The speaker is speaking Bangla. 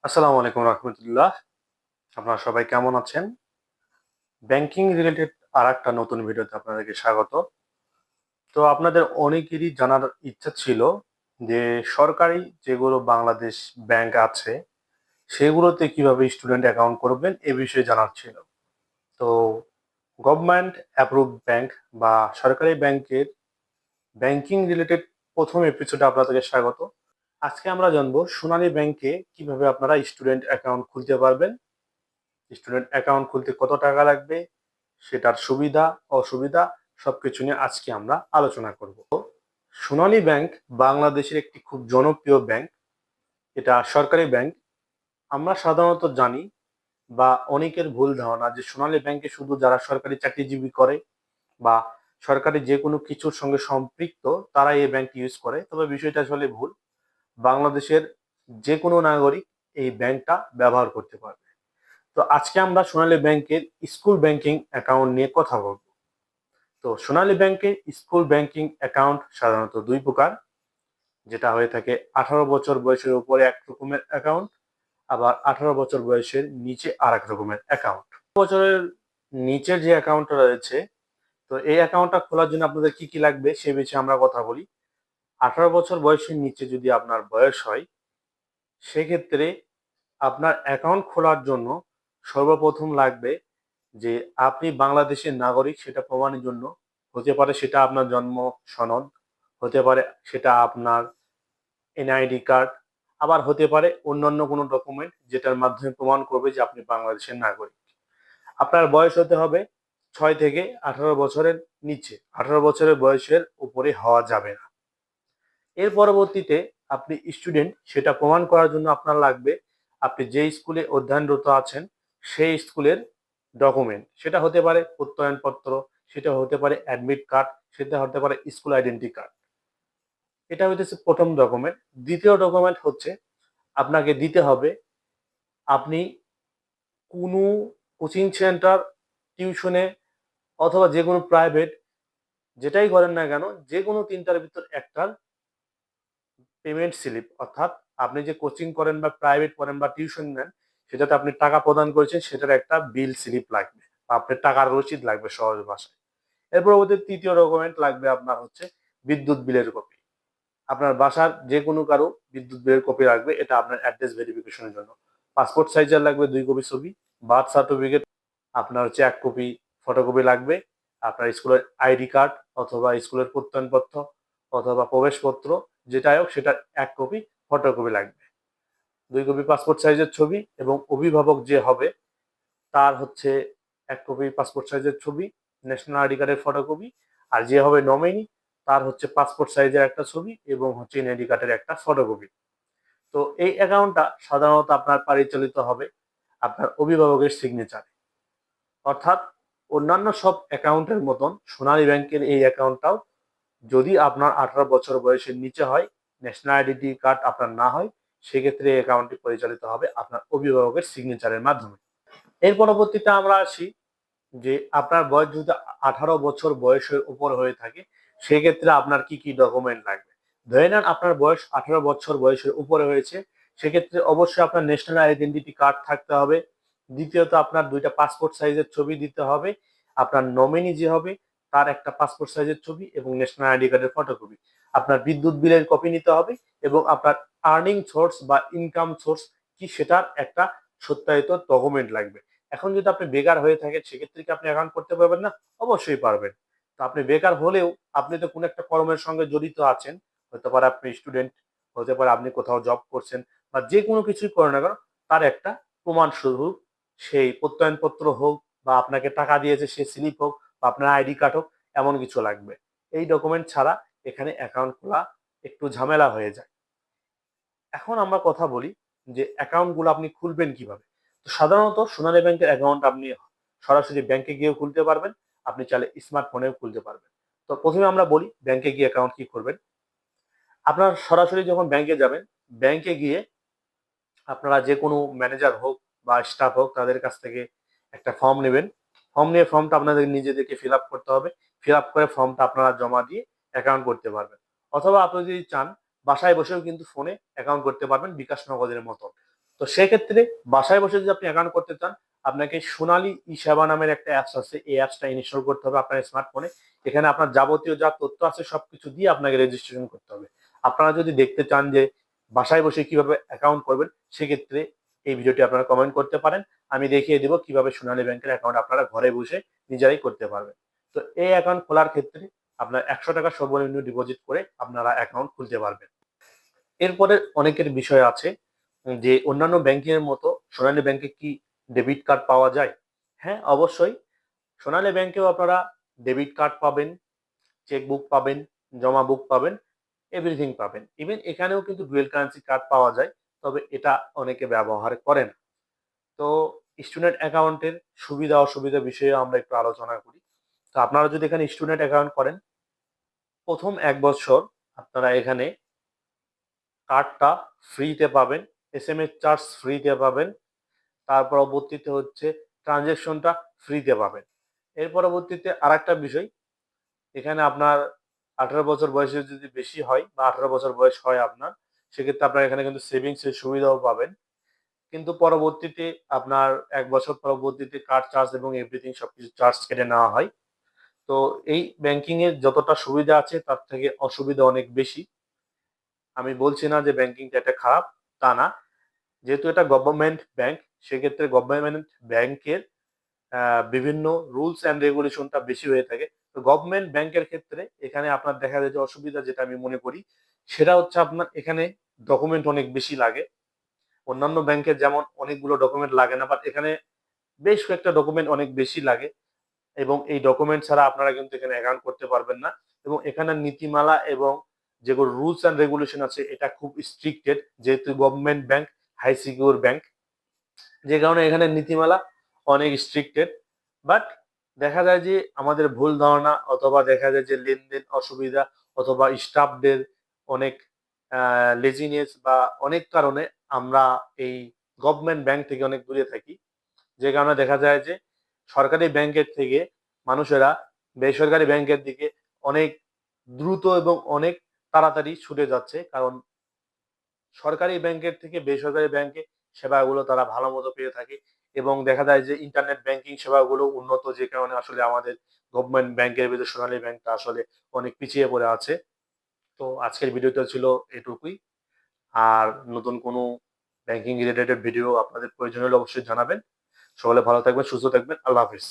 আসসালামু আলাইকুম রহমতুল্লাহ। আপনারা সবাই কেমন আছেন? ব্যাংকিং রিলেটেড আর একটা নতুন ভিডিওতে আপনাদেরকে স্বাগত। তো আপনাদের অনেকেরই জানার ইচ্ছা ছিল যে সরকারি যেগুলো বাংলাদেশ ব্যাংক আছে সেগুলোতে কিভাবে স্টুডেন্ট অ্যাকাউন্ট করবেন এ বিষয়ে জানার ছিল। তো গভর্নমেন্ট অ্যাপ্রুভ ব্যাংক বা সরকারি ব্যাংকের ব্যাংকিং রিলেটেড প্রথম এপিসোডে আপনাদেরকে স্বাগত। আজকে আমরা জানবো সোনালী ব্যাংকে কিভাবে আপনারা স্টুডেন্ট অ্যাকাউন্ট খুলতে পারবেন, স্টুডেন্ট অ্যাকাউন্ট খুলতে কত টাকা লাগবে, সেটার সুবিধা অসুবিধা সবকিছু নিয়ে আজকে আমরা আলোচনা করব। সোনালী ব্যাংক বাংলাদেশের একটি খুব জনপ্রিয় ব্যাংক। এটা সরকারি ব্যাংক। আমরা সাধারণত জানি বা অনেকের ভুল ধারণা যে সোনালী ব্যাংকে শুধু যারা সরকারি চাকরিজীবী করে বা সরকারি যে কোনো কিছুর সঙ্গে সম্পৃক্ত তারা এই ব্যাংকটি ইউজ করে, তবে বিষয়টা আসলে ভুল। বাংলাদেশের যে কোনো নাগরিক এই ব্যাংকটা ব্যবহার করতে পারবে। তো আজকে আমরা সোনালী ব্যাংকের স্কুল ব্যাংকিং অ্যাকাউন্ট নিয়ে কথা বলবো। তো সোনালী ব্যাংকে স্কুল ব্যাংকিং অ্যাকাউন্ট সাধারণত দুই প্রকার, যেটা হয়ে থাকে 18 বছর বয়সের উপরে এক রকমের অ্যাকাউন্ট, আবার 18 বছর বয়সের নিচে আর এক রকমের অ্যাকাউন্ট। বছরের নিচের যে অ্যাকাউন্টটা রয়েছে, তো এই অ্যাকাউন্টটা খোলার জন্য আপনাদের কি কি লাগবে সে বিষয়ে আমরা কথা বলি। 18 বছর বয়সের নিচে যদি আপনার বয়স হয়, সেক্ষেত্রে আপনার অ্যাকাউন্ট খোলার জন্য সর্বপ্রথম লাগবে যে আপনি বাংলাদেশের নাগরিক সেটা প্রমাণের জন্য। হতে পারে সেটা আপনার জন্ম সনদ, হতে পারে সেটা আপনার এনআইডি কার্ড, আবার হতে পারে অন্যান্য কোনো ডকুমেন্ট যেটার মাধ্যমে প্রমাণ করবে যে আপনি বাংলাদেশের নাগরিক। আপনার বয়স হতে হবে 6 থেকে 18 বছরের নিচে, 18 বছরের বয়সের উপরে হওয়া যাবে না। এর পরবর্তীতে আপনি স্টুডেন্ট সেটা প্রমাণ করার জন্য আপনার লাগবে আপনি যে স্কুলে অধ্যয়নরত আছেন সেই স্কুলের ডকুমেন্ট। সেটা হতে পারে প্রত্যয়নপত্র, সেটা হতে পারে অ্যাডমিট কার্ড, সেটা হতে পারে স্কুল আইডেন্টি কার্ড। এটা হচ্ছে প্রথম ডকুমেন্ট। দ্বিতীয় ডকুমেন্ট হচ্ছে আপনাকে দিতে হবে আপনি কোনো কোচিং সেন্টার, টিউশনে অথবা যে কোনো প্রাইভেট যেটাই করেন না কেন, যে কোনো তিনটার ভিতর একটার পেমেন্ট স্লিপ, অর্থাৎ আপনি যে কোচিং করেন বা প্রাইভেট করেন বা টিউশন নেন সেটাতে আপনি টাকা প্রদান করেছেন সেটার একটা বিল স্লিপ লাগবে বা আপনার টাকার রসিদ লাগবে সহজ ভাষায়। এর পরবর্তী তৃতীয় ডকুমেন্ট লাগবে আপনার হচ্ছে বিদ্যুৎ বিলের কপি। আপনার বাসার যে কোনো কারো বিদ্যুৎ বিলের কপি লাগবে, এটা আপনার অ্যাড্রেস ভেরিফিকেশনের জন্য। পাসপোর্ট সাইজের লাগবে 2 কপি ছবি, বার্থ সার্টিফিকেট আপনার হচ্ছে 1 কপি ফটোকপি লাগবে, আপনার স্কুলের আইডি কার্ড অথবা স্কুলের প্রত্যয়নপত্র অথবা প্রবেশপত্র যেটাই হোক সেটার 1 কপি ফটোকপি লাগবে, 2 কপি পাসপোর্ট সাইজের ছবি এবং অভিভাবক যে হবে তার হচ্ছে 1 কপি পাসপোর্ট সাইজের ছবি, ন্যাশনাল আইডি কার্ডের ফটোকপি, আর যে হবে নমিনি তার হচ্ছে পাসপোর্ট সাইজের একটা ছবি এবং হচ্ছে এনআইডি কার্ডের একটা ফটোকপি। তো এই অ্যাকাউন্টটা সাধারণত আপনার পরিচালিত হবে আপনার অভিভাবকের সিগনেচারে। অর্থাৎ অন্যান্য সব অ্যাকাউন্টের মতন সোনালী ব্যাংকের এই অ্যাকাউন্টটাও যদি আপনার 18 বছর বয়সের নিচে হয়, ন্যাশনাল আইডেন্টি কার্ড আপনার না হয়, সেক্ষেত্রে এই অ্যাকাউন্টটি পরিচালিত হবে আপনার অভিভাবকের সিগনেচারের মাধ্যমে। এর পরবর্তীতে আমরা আসি যে আপনার বয়স যদি 18 বছর বয়সের উপর হয়ে থাকে সেক্ষেত্রে আপনার কি কি ডকুমেন্ট লাগবে। ধরে নেন আপনার বয়স 18 বছর বয়সের উপরে হয়েছে, সেক্ষেত্রে অবশ্যই আপনার ন্যাশনাল আইডেন্টিটি কার্ড থাকতে হবে। দ্বিতীয়ত আপনার 2টা পাসপোর্ট সাইজের ছবি দিতে হবে, আপনার নমিনি যে হবে তার একটা পাসপোর্ট সাইজের ছবি এবং ন্যাশনাল আইডি কার্ডের ফটোকপি। আপনার বিদ্যুৎ বিলের কপি নিতে হবে এবং আপনার আর্নিং সোর্স বা ইনকাম সোর্স কি সেটার একটা সত্যায়িত ডকুমেন্ট লাগবে। এখন যদি আপনি বেকার হয়ে থাকেন সেক্ষেত্রে কি আপনি অ্যাকাউন্ট করতে পারবেন না? অবশ্যই পারবেন। তো আপনি বেকার হলেও আপনি তো কোনো একটা কর্মের সঙ্গে জড়িত আছেন, হতে পারে আপনি স্টুডেন্ট, হতে পারে আপনি কোথাও জব করছেন বা যে কোনো কিছুই করেন না কেন, তার একটা প্রমাণ স্বরূপ সেই প্রত্যয়নপত্র হোক বা আপনাকে টাকা দিয়েছে সে স্লিপ হোক বা আপনার আইডি কার্ড হোক, এমন কিছু লাগবে। এই ডকুমেন্ট ছাড়া এখানে অ্যাকাউন্ট খোলা একটু ঝামেলা হয়ে যায়। এখন আমরা কথা বলি যে অ্যাকাউন্ট গুলো আপনি খুলবেন কিভাবে। তো সাধারণত সোনালী ব্যাংকের অ্যাকাউন্ট আপনি সরাসরি ব্যাংকে গিয়েও খুলতে পারবেন, আপনি চাইলে স্মার্টফোনেও খুলতে পারবেন। তো প্রথমে আমরা বলি ব্যাংকে গিয়ে অ্যাকাউন্ট কি করবেন। আপনার সরাসরি যখন ব্যাংকে যাবেন, ব্যাংকে গিয়ে আপনারা যে কোনো ম্যানেজার হোক বা স্টাফ হোক তাদের কাছ থেকে একটা ফর্ম নেবেন। ফর্ম নিয়ে ফর্মটা আপনাদের নিজেদেরকে ফিল আপ করতে হবে। ফিল আপ করে ফর্মটা আপনারা জমা দিয়ে অ্যাকাউন্ট করতে পারবেন। অথবা আপনি যদি চান বাসায় বসেও কিন্তু ফোনে অ্যাকাউন্ট করতে পারবেন বিকাশ নগদের মতো। তো সেক্ষেত্রে বাসায় বসে যদি আপনি অ্যাকাউন্ট করতে চান, আপনাকে সোনালী ই-সেবা নামের একটা অ্যাপস আছে, এই অ্যাপসটা ইনস্টল করতে হবে আপনার স্মার্টফোনে। এখানে আপনার যাবতীয় যা তথ্য আছে সবকিছু দিয়ে আপনাকে রেজিস্ট্রেশন করতে হবে। আপনারা যদি দেখতে চান যে বাসায় বসে কিভাবে অ্যাকাউন্ট করবেন, সেক্ষেত্রে এই ভিডিওটি আপনারা কমেন্ট করতে পারেন। আমি দেখিয়ে দিব কিভাবে সোনালী ব্যাংকের অ্যাকাউন্ট আপনারা ঘরে বসে নিজেরাই করতে পারবেন। তো এই অ্যাকাউন্ট খোলার ক্ষেত্রে আপনার 100 টাকা সর্বনিম্ন ডিপোজিট করে আপনারা অ্যাকাউন্ট খুলতে পারবেন। এরপরে অনেকের বিষয় আছে যে অন্যান্য ব্যাংকের মতো সোনালী ব্যাংকে কি ডেবিট কার্ড পাওয়া যায়? হ্যাঁ, অবশ্যই। সোনালী ব্যাংকেও আপনারা ডেবিট কার্ড পাবেন, চেকবুক পাবেন, জমা বুক পাবেন, এভরিথিং পাবেন। ইভেন এখানেও কিন্তু ডুয়েল কারেন্সি কার্ড পাওয়া যায়, তবে এটা অনেকে ব্যবহার করে না। তো স্টুডেন্ট অ্যাকাউন্টের সুবিধা অসুবিধা বিষয়ে আমরা একটু আলোচনা করি। তো আপনারা যদি এখানে স্টুডেন্ট অ্যাকাউন্ট করেন, প্রথম ১ বছর আপনারা এখানে কার্ডটা ফ্রিতে পাবেন, এসএমএস চার্জ ফ্রিতে পাবেন, তার পরবর্তীতে হচ্ছে ট্রানজ্যাকশনটা ফ্রিতে পাবেন। এর পরবর্তীতে আরেকটা বিষয়, এখানে আপনার ১৮ বছর বয়সে যদি বেশি হয় বা ১৮ বছর বয়স হয় আপনার, সেক্ষেত্রে আপনার এখানে কিন্তু সেভিংস এর সুবিধাও পাবেন। কিন্তু পরবর্তীতে আপনার ১ বছর পরবর্তীতে কার্ড চার্জ এবং এভরিথিং সবকিছু চার্জ কেটে নেওয়া হয়। তো এই ব্যাংকিং এর যতটা সুবিধা আছে তার থেকে অসুবিধা অনেক বেশি। আমি বলছি না যে ব্যাংকিংটা এটা খারাপ, তা না। যেহেতু এটা গভর্নমেন্ট ব্যাংক, সেক্ষেত্রে গভর্নমেন্ট ব্যাংকের বিভিন্ন রুলস অ্যান্ড রেগুলেশনটা বেশি হয়ে থাকে। তো গভর্নমেন্ট ব্যাংকের ক্ষেত্রে এখানে আপনার দেখা যায় যে অসুবিধা যেটা আমি মনে করি, সেটা হচ্ছে আপনার এখানে ডকুমেন্ট অনেক বেশি লাগে। অন্যান্য ব্যাংকে যেমন অনেকগুলো ডকুমেন্ট লাগে না, বাট এখানে বেশ কয়েকটা ডকুমেন্ট অনেক বেশি লাগে এবং এই ডকুমেন্ট ছাড়া আপনারা কিন্তু এখানে অ্যাকাউন্ট করতে পারবেন না। এবং এখানে নীতিমালা এবং যেগুলো রুলস অ্যান্ড রেগুলেশন আছে এটা খুব স্ট্রিক্টেড, যেহেতু government bank, high secure bank, যে কারণে এখানে নীতিমালা অনেক স্ট্রিক্টেড। বাট দেখা যায় যে আমাদের ভুল ধারণা অথবা দেখা যায় যে লেনদেন অসুবিধা অথবা স্টাফদের অনেক লেজিনেস বা অনেক কারণে আমরা এই গভর্নমেন্ট ব্যাংক থেকে অনেক দূরে থাকি। যে কারণে দেখা যায় যে সরকারি ব্যাংকের থেকে মানুষেরা বেসরকারি ব্যাংকের দিকে অনেক দ্রুত এবং অনেক তাড়াতাড়ি ছুটে যাচ্ছে, কারণ সরকারি ব্যাংকের থেকে বেসরকারি ব্যাংকে সেবাগুলো তারা ভালো মতো পেয়ে থাকে এবং দেখা যায় যে ইন্টারনেট ব্যাংকিং সেবাগুলো উন্নত, যে কারণে আসলে আমাদের গভর্নমেন্ট ব্যাংকের ভিতরে সোনালী ব্যাংকটা আসলে অনেক পিছিয়ে পড়ে আছে। তো আজকের ভিডিওটা ছিল এটুকুই। আর নতুন কোনো ব্যাংকিং রিলেটেড ভিডিও আপনাদের প্রয়োজন হলে অবশ্যই জানাবেন। সকলে ভালো থাকবেন, সুস্থ থাকবেন। আল্লাহ হাফিজ।